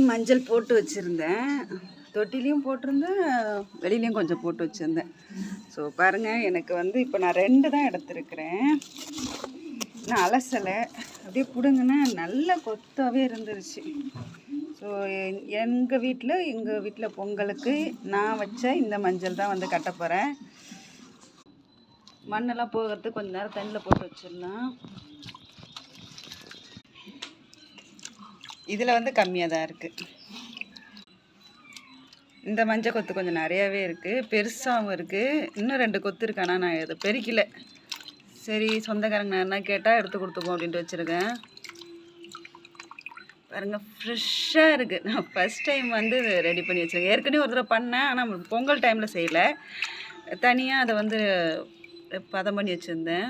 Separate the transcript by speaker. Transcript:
Speaker 1: மஞ்சள் போட்டு வச்சுருந்தேன். தொட்டிலையும் போட்டிருந்தேன், வெளியிலையும் கொஞ்சம் போட்டு வச்சுருந்தேன். ஸோ பாருங்கள், எனக்கு வந்து இப்போ நான் 2 தான் எடுத்துருக்கிறேன். நான் அலசலை, அப்படியே பிடுங்கினா நல்ல கொத்தாகவே இருந்துருச்சு. ஸோ எங்கள் வீட்டில் பொங்கலுக்கு நான் வச்ச இந்த மஞ்சள் தான் வந்து கட்ட போகிறேன். மண்ணெல்லாம் போகிறதுக்கு கொஞ்சம் நேரம் தண்ணியில் போட்டு வச்சிடலாம். இதில் வந்து கம்மியாக தான் இருக்குது. இந்த மஞ்சள் கொத்து கொஞ்சம் நிறையாவே இருக்குது, பெருசாகவும் இருக்குது. இன்னும் 2 கொத்து இருக்கு, ஆனால் நான் இதை பெருக்கல. சரி, சொந்தக்காரங்க என்ன கேட்டால் எடுத்து கொடுத்துப்போம் அப்படின்ட்டு வச்சுருக்கேன். பாருங்கள், ஃப்ரெஷ்ஷாக இருக்குது. நான் ஃபஸ்ட் டைம் வந்து ரெடி பண்ணி வச்சுருக்கேன். ஏற்கனவே ஒரு தடவை பண்ணேன், ஆனால் பொங்கல் டைமில் செய்யலை. தனியாக அதை வந்து பதம் பண்ணி வச்சுருந்தேன்.